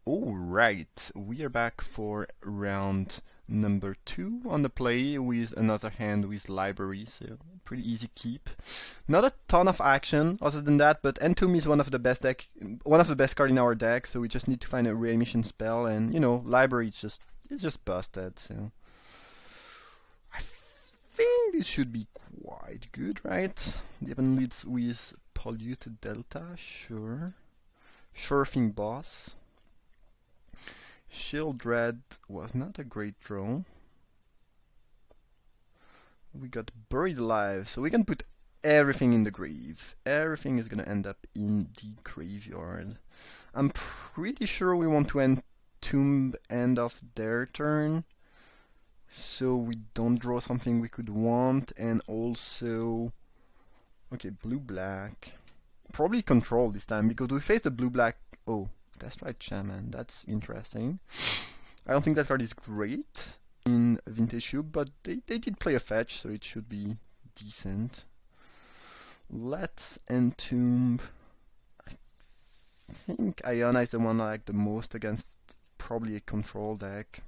Alright, we are back for round number 2 on the play with another hand with library, so pretty easy keep. Not a ton of action other than that, but Entomb is one of the best card in our deck, so we just need to find a reanimation spell, and library is just busted, so I think this should be quite good, right? The opponent leads with Polluted Delta, sure. Surfing Boss. Shield Dread was not a great draw. We got Buried Alive, so we can put everything in the grave. Everything is gonna end up in the graveyard. I'm pretty sure we want to entomb end of their turn, so we don't draw something we could want, and also... Okay, blue-black. Probably control this time, because we face the blue-black... Oh, that's right, Shaman. That's interesting. I don't think that card is great in Vintage Cube, but they did play a fetch, so it should be decent. Let's entomb... I think Iona is the one I like the most against probably a control deck.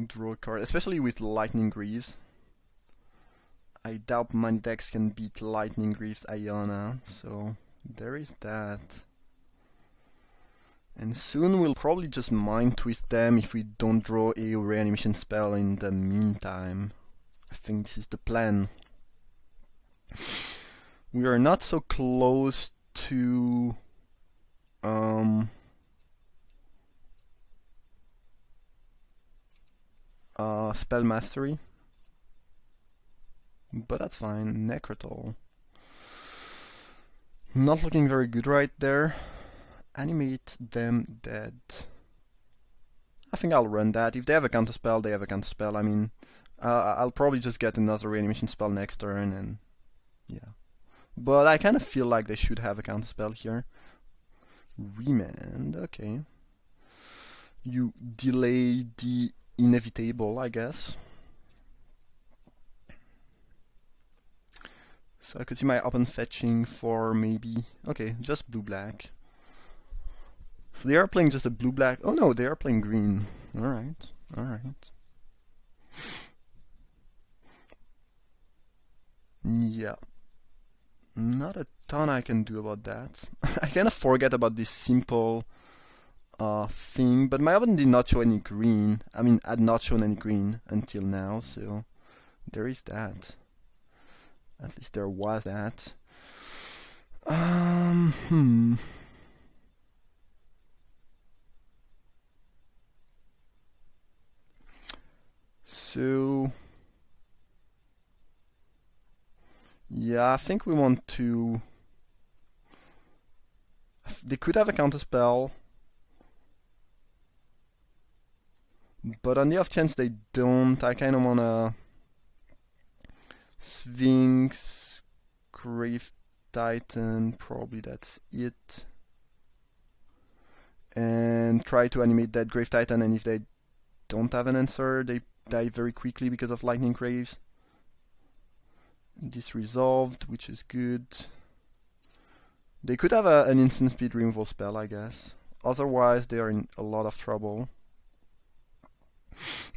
Draw a card, especially with Lightning Greaves. I doubt many decks can beat Lightning Greaves Iona, so there is that. And soon we'll probably just Mind Twist them if we don't draw a reanimation spell in the meantime. I think this is the plan. We are not so close to spell mastery, but that's fine. Necrotol. Not looking very good right there. Animate them dead. I think I'll run that. If they have a counterspell, they have a counterspell. I mean, I'll probably just get another reanimation spell next turn, and yeah. But I kind of feel like they should have a counterspell here. Remand, okay. You delay the inevitable, I guess. So I could see my opponent fetching for maybe... Okay, just blue-black. So they are playing just a blue-black... Oh no, they are playing green. Alright, alright. Yeah. Not a ton I can do about that. I kind of forget about this simple thing, but my opponent did not show any green. I mean, had not shown any green until now, so there is that. At least there was that. So yeah, I think we want to... They could have a counterspell, but on the off chance they don't, I kind of wanna Sphinx, Grave Titan, probably that's it, and try to animate that Grave Titan, and if they don't have an answer, they die very quickly because of Lightning Graves. This resolved, which is good. They could have an instant speed removal spell, I guess. Otherwise, they are in a lot of trouble.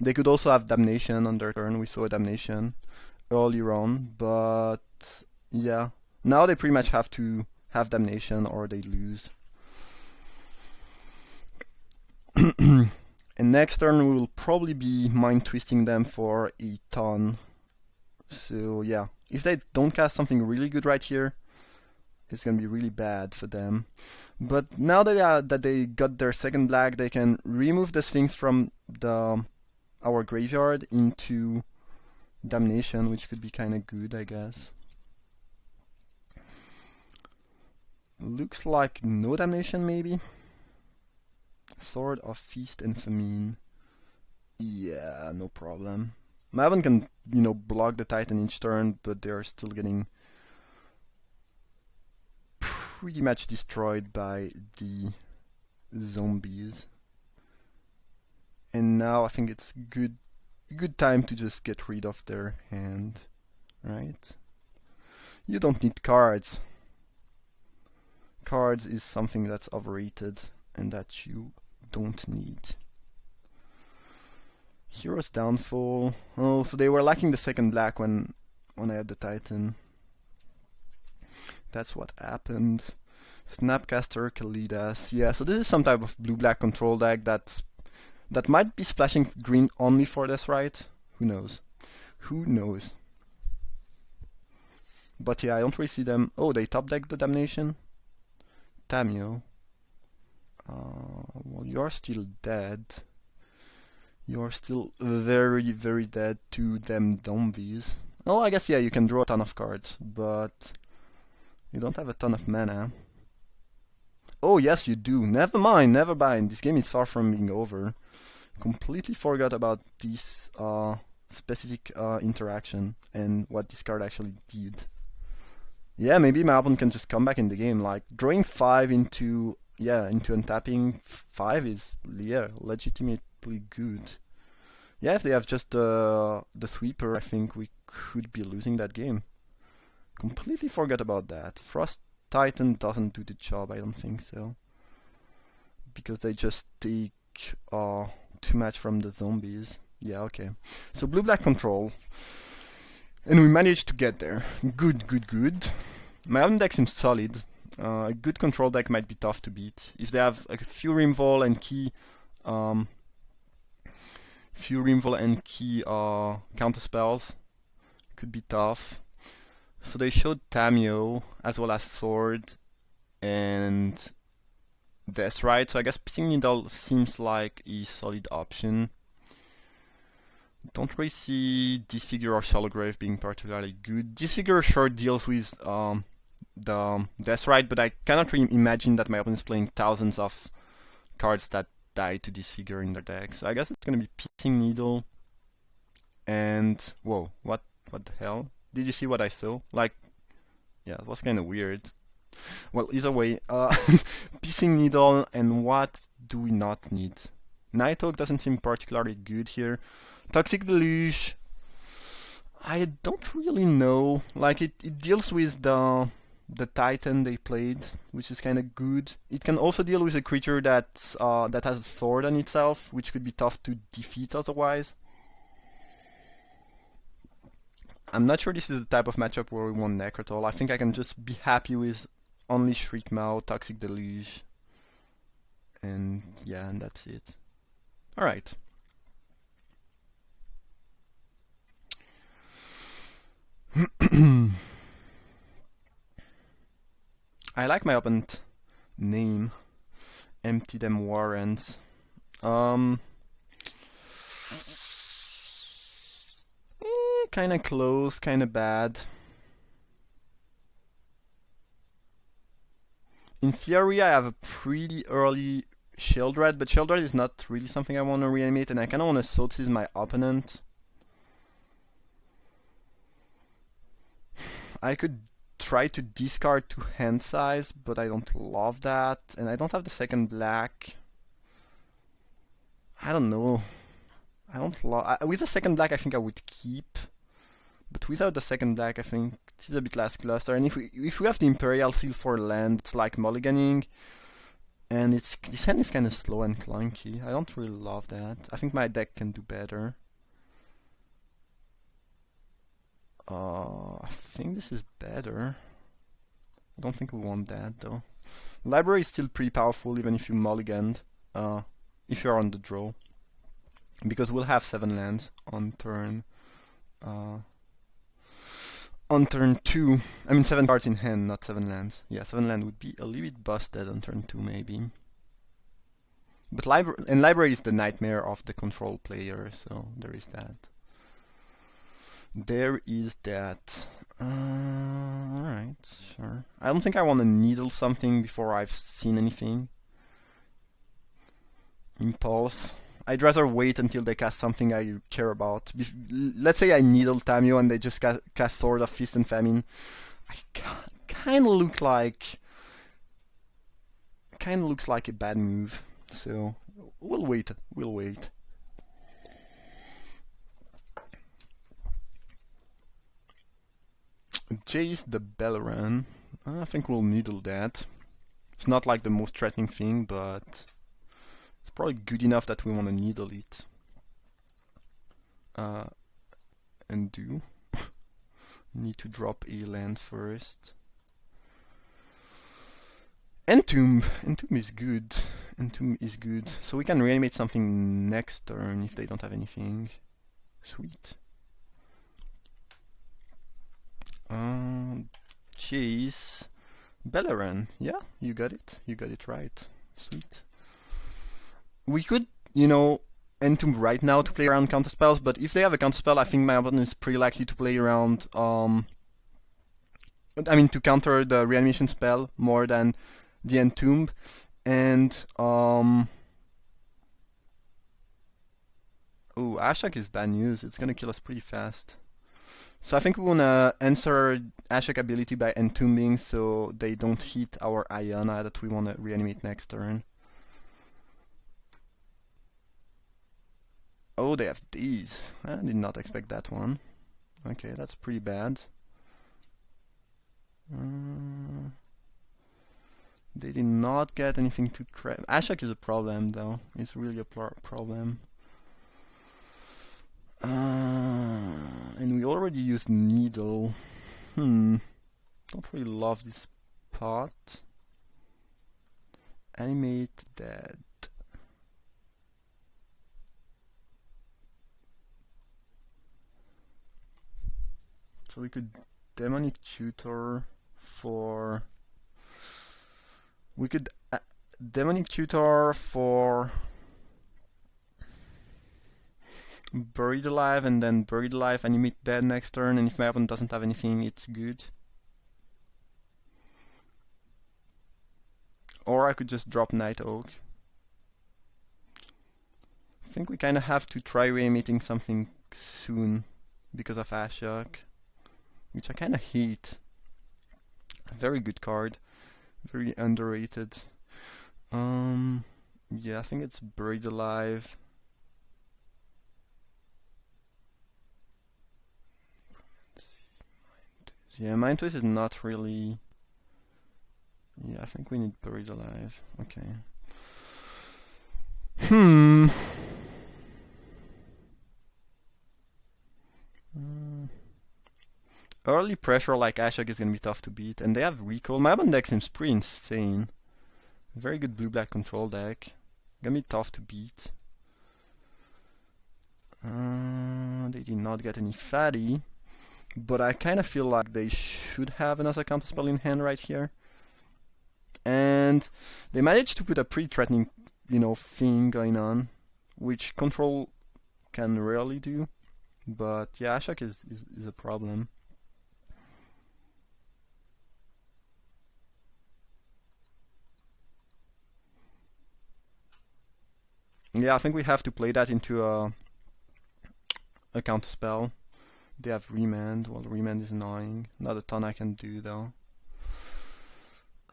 They could also have Damnation on their turn. We saw a Damnation earlier on, but yeah. Now they pretty much have to have Damnation or they lose. And next turn we will probably be Mind Twisting them for a ton. So yeah, if they don't cast something really good right here, it's gonna be really bad for them. But now that they got their second black, they can remove the Sphinx from our graveyard into Damnation, which could be kinda good, I guess. Looks like no Damnation, maybe? Sword of Feast and Famine. Yeah, no problem. My opponent can, block the Titan each turn, but they are still getting pretty much destroyed by the zombies. And now I think it's good time to just get rid of their hand, right? You don't need cards. cards is something that's overrated and that you don't need. Hero's Downfall. Oh, so they were lacking the second black when I had the Titan. That's what happened. Snapcaster, Kalidas. Yeah, so this is some type of blue-black control deck that might be splashing green only for this, right? Who knows? Who knows? But yeah, I don't really see them. Oh, they top deck the Damnation. Tamio. Well, you're still dead. You're still very, very dead to them zombies. Oh, I guess, yeah, you can draw a ton of cards, but you don't have a ton of mana. Oh, yes, you do. Never mind, never mind. This game is far from being over. Completely forgot about this specific interaction and what this card actually did. Yeah, maybe my opponent can just come back in the game. Like, drawing 5 into untapping 5 is, yeah, legitimately good. Yeah, if they have just the sweeper, I think we could be losing that game. Completely forgot about that. Frost Titan doesn't do the job, I don't think so. Because they just take too much from the zombies. Yeah, okay. So blue-black control. And we managed to get there. Good, good, good. My own deck seems solid. A good control deck might be tough to beat. If they have a few Rimvol and key counter spells, could be tough. So they showed Tamio as well as Sword and Death Ride. So I guess Pissing Needle seems like a solid option. Don't really see Disfigure or Shallow Grave being particularly good. Disfigure sure deals with the Death Ride, but I cannot really imagine that my opponent is playing thousands of cards that die to Disfigure in their deck. So I guess it's gonna be Pissing Needle and whoa, what the hell? Did you see what I saw? Like, yeah, it was kind of weird. Well, either way, Pissing Needle, and what do we not need? Nighthawk doesn't seem particularly good here. Toxic Deluge, I don't really know. Like, it deals with the Titan they played, which is kind of good. It can also deal with a creature that has a sword on itself, which could be tough to defeat otherwise. I'm not sure this is the type of matchup where we want Necrotol. I think I can just be happy with only Shriekmouth, Toxic Deluge, and yeah, and that's it. Alright. I like my opponent name. Empty them warrants. Kinda close, kinda bad. In theory, I have a pretty early Shield Red, but Shield Red is not really something I want to reanimate, and I kinda want to Soul Seize my opponent. I could try to discard to hand size, but I don't love that, and I don't have the second black. I don't know. I don't love. With the second black, I think I would keep. But without the second black, I think this is a bit less cluster. And if we have the Imperial Seal for land, it's like mulliganing. And this hand is kind of slow and clunky. I don't really love that. I think my deck can do better. I think this is better. I don't think we want that though. Library is still pretty powerful even if you mulliganed. If you're on the draw. Because we'll have 7 lands on turn. On turn 2, I mean 7 cards in hand, not 7 lands. Yeah, 7 land would be a little bit busted on turn 2 maybe. But library is the nightmare of the control player, so there is that. There is that. Alright, sure. I don't think I want to needle something before I've seen anything. Impulse. I'd rather wait until they cast something I care about. Let's say I needle Tamio and they just cast Sword of Feast and Famine. I kind of looks like a bad move. So we'll wait. We'll wait. Jace the Belleran. I think we'll needle that. It's not like the most threatening thing, but it's probably good enough that we want to needle it. And do. Need to drop a land first. Entomb is good. Entomb is good. So we can reanimate something next turn if they don't have anything. Sweet. Chase. Belleran. Yeah, you got it. You got it right. Sweet. We could, you know, Entomb right now to play around counterspells, but if they have a counterspell, I think my opponent is pretty likely to play around, to counter the reanimation spell more than the Entomb. And, Ashok is bad news. It's gonna kill us pretty fast. So I think we wanna answer Ashok ability by entombing so they don't hit our Iona that we wanna reanimate next turn. Oh, they have these. I did not expect that one. Okay, that's pretty bad. They did not get anything to trap. Ashok is a problem though. It's really a problem. And we already used Needle. Don't really love this part. Animate dead. So we could Demonic Tutor for... We could Demonic Tutor for Buried Alive, and then Buried Alive, animate dead next turn, and if my opponent doesn't have anything, it's good. Or I could just drop Night Oak. I think we kinda have to try reanimating something soon because of Ashok, which I kinda hate. A very good card. Very underrated. Yeah, I think it's Buried Alive. Yeah, Mind Twist is not really... Yeah, I think we need Buried Alive. Okay. Early pressure like Ashok is gonna be tough to beat, and they have recall. My opponent deck seems pretty insane. Very good blue-black control deck. Gonna be tough to beat. They did not get any fatty, but I kind of feel like they should have another counterspell in hand right here. And they managed to put a pretty threatening, thing going on, which control can rarely do. But yeah, Ashok is a problem. Yeah, I think we have to play that into a counterspell. They have Remand. Well, Remand is annoying. Not a ton I can do though.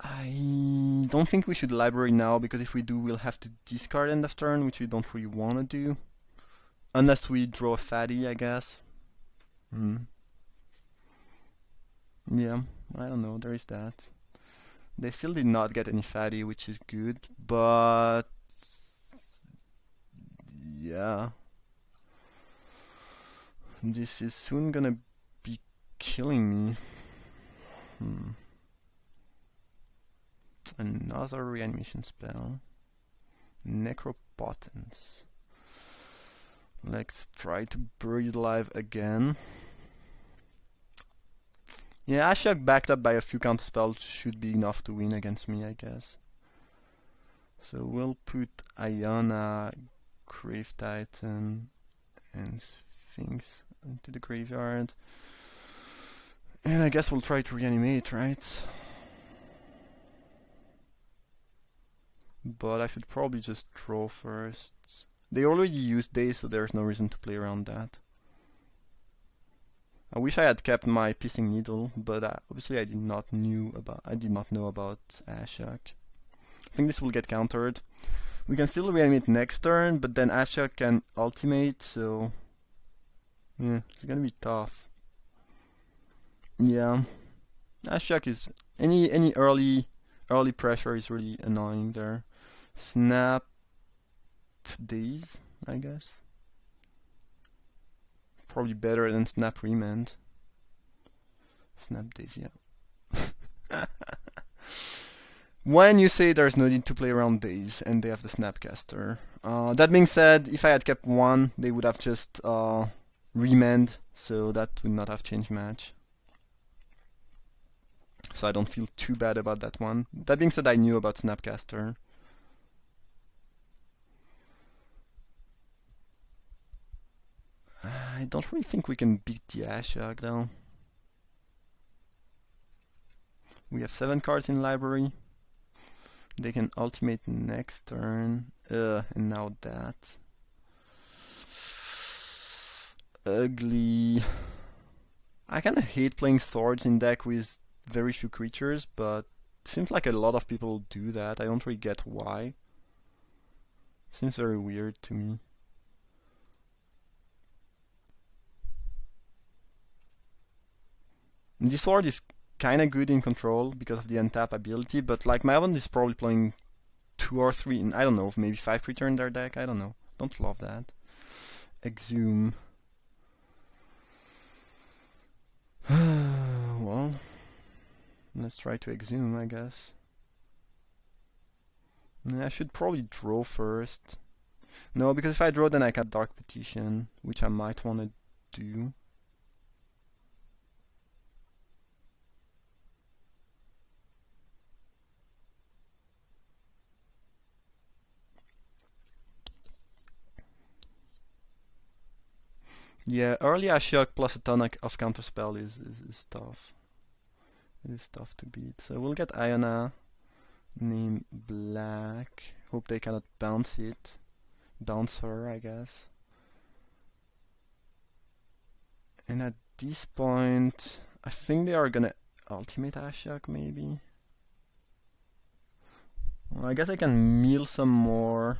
I don't think we should library now, because if we do, we'll have to discard end of turn, which we don't really want to do. Unless we draw a fatty, I guess. Yeah, I don't know, there is that. They still did not get any fatty, which is good, but... Yeah. This is soon gonna be killing me. Another reanimation spell. Necropotence. Let's try to bury it alive again. Yeah, Ashok backed up by a few counterspells should be enough to win against me, I guess. So we'll put Iona, Grave Titan, and Sphinx into the graveyard. And I guess we'll try to reanimate, right? But I should probably just draw first. They already used Day, so there's no reason to play around that. I wish I had kept my Piercing Needle, but obviously I did not know about Ashok. I think this will get countered. We can still reanimate next turn, but then Ashok can ultimate, so yeah, it's gonna be tough. Yeah, Ashok is any early Early pressure is really annoying there. Snap these, I guess. Probably better than snap remand. Snap these, yeah. When you say there's no need to play around days and they have the Snapcaster. That being said, if I had kept one, they would have just remand, so that would not have changed much. So I don't feel too bad about that one. That being said, I knew about Snapcaster. I don't really think we can beat the Ashok though. We have 7 cards in library. They can ultimate next turn. And now that. Ugly. I kinda hate playing swords in deck with very few creatures, but it seems like a lot of people do that. I don't really get why. It seems very weird to me. And this sword is kinda good in control because of the untap ability, but like my opponent is probably playing 2 or 3, and I don't know, maybe 5 creature in their deck, I don't know. Don't love that. Exhume. Well, let's try to exhume, I guess. I should probably draw first. No, because if I draw then I can Dark Petition, which I might want to do. Yeah, early Ashok plus a ton of counterspell is tough. It is tough to beat. So we'll get Iona, name Black. Hope they cannot bounce it. Bounce her, I guess. And at this point, I think they are gonna ultimate Ashok, maybe. Well, I guess I can mill some more.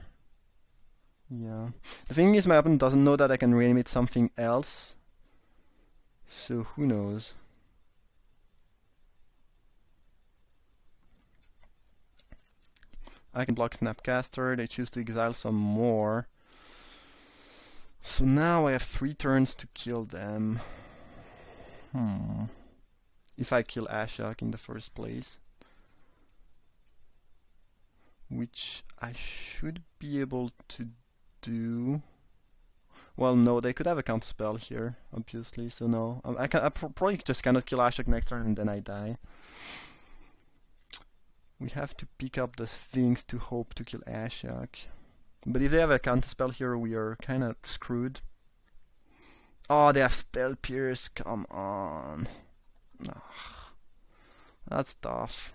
Yeah. The thing is, my opponent doesn't know that I can reanimate something else. So who knows? I can block Snapcaster, they choose to exile some more. So now I have 3 turns to kill them. If I kill Ashok in the first place. Which I should be able to do. Well, no, they could have a counterspell here, obviously, so no. I probably just cannot kill Ashok next turn and then I die. We have to pick up the things to hope to kill Ashok. But if they have a counterspell here, we are kinda screwed. Oh, they have Spell Pierce, come on. Ugh. That's tough.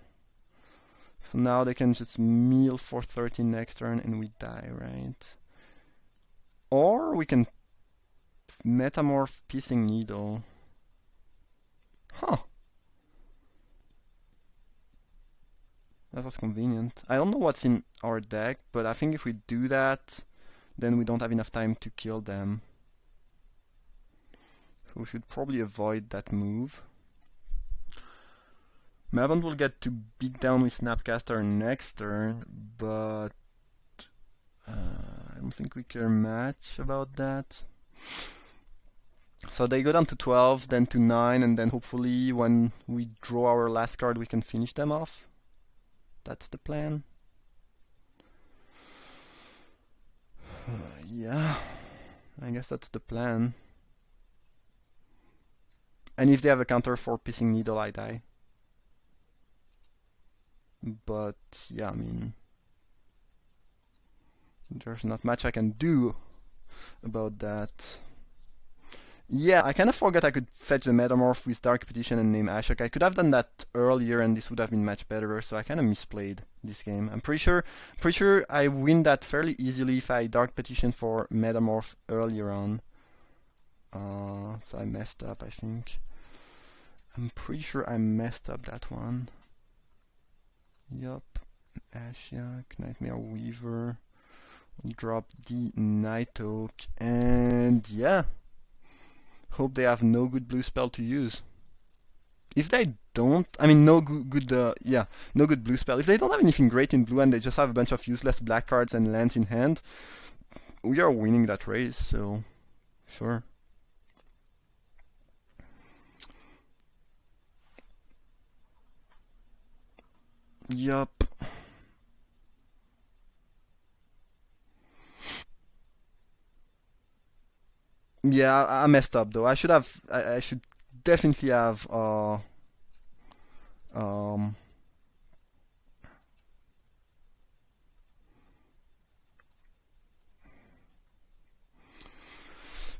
So now they can just meal for 13 next turn and we die, right? Or we can Metamorph Piercing Needle. Huh. That was convenient. I don't know what's in our deck, but I think if we do that, then we don't have enough time to kill them. So we should probably avoid that move. My opponent will get to beat down with Snapcaster next turn, but I don't think we care much about that. So they go down to 12, then to 9, and then hopefully when we draw our last card we can finish them off. That's the plan. Yeah, I guess that's the plan. And if they have a counter for Piercing Needle, I die. But yeah, I mean, there's not much I can do about that. Yeah, I kind of forgot I could fetch the Metamorph with Dark Petition and name Ashok. I could have done that earlier and this would have been much better, so I kind of misplayed this game. I'm pretty sure I win that fairly easily if I Dark Petition for Metamorph earlier on. So I messed up, I think. I'm pretty sure I messed up that one. Yup, Ashok, Nightmare Weaver. We'll drop the Night Oak, and yeah. Hope they have no good blue spell to use. If they don't, I mean, no good, yeah, no good blue spell. If they don't have anything great in blue and they just have a bunch of useless black cards and lands in hand, we are winning that race. So, sure. Yup. Yeah, I messed up though. I should have. I should definitely have. Um,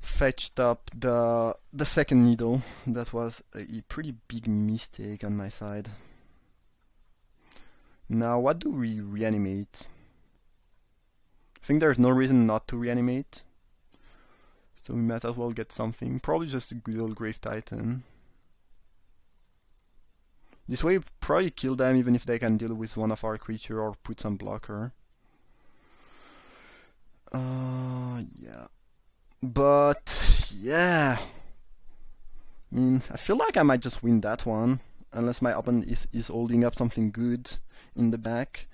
Fetched up the second needle. That was a pretty big mistake on my side. Now, what do we reanimate? I think there's no reason not to reanimate. So we might as well get something. Probably just a good old Grave Titan. This way, we probably kill them even if they can deal with one of our creature or put some blocker. Yeah. But, yeah. I mean, I feel like I might just win that one. Unless my opponent is holding up something good in the back.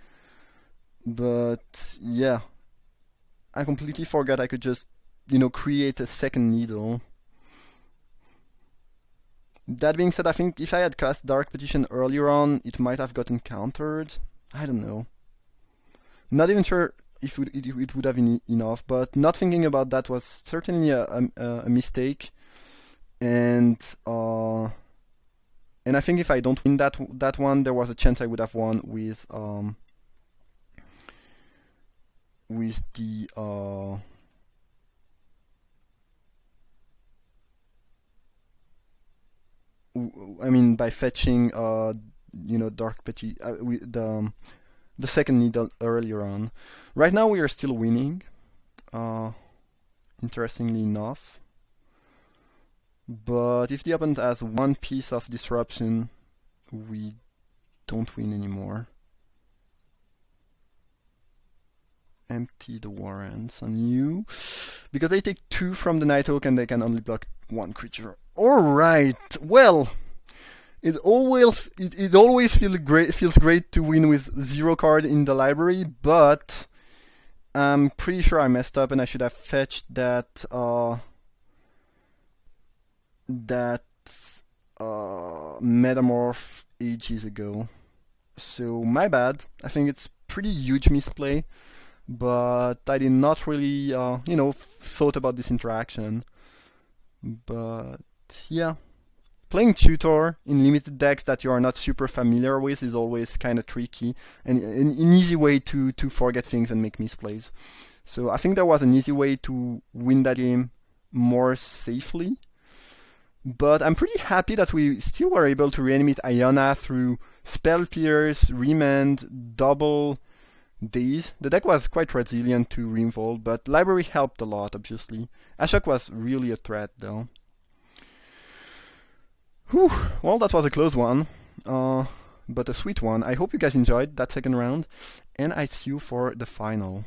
But, yeah. I completely forgot I could just, create a second needle. That being said, I think if I had cast Dark Petition earlier on, it might have gotten countered. I don't know. Not even sure if it would have been enough, but not thinking about that was certainly a mistake. And I think if I don't win that one, there was a chance I would have won with the I mean by fetching Dark Petty the second needle earlier on. Right now we are still winning. Interestingly enough. But if the opponent has one piece of disruption, we don't win anymore. Empty the warrants on you. Because they take 2 from the Nighthawk and they can only block 1 creature. Alright, well, it always feels great to win with 0 card in the library, but I'm pretty sure I messed up and I should have fetched that Metamorph ages ago. So my bad. I think it's pretty huge misplay, but I did not really thought about this interaction. But yeah, playing tutor in limited decks that you are not super familiar with is always kind of tricky and an easy way to forget things and make misplays. So I think there was an easy way to win that game more safely. But I'm pretty happy that we still were able to reanimate Iona through Spell Pierce, Remand, Double Daze. The deck was quite resilient to Reinvolt, but Library helped a lot, obviously. Ashok was really a threat, though. Whew, well, that was a close one, but a sweet one. I hope you guys enjoyed that second round, and I see you for the final.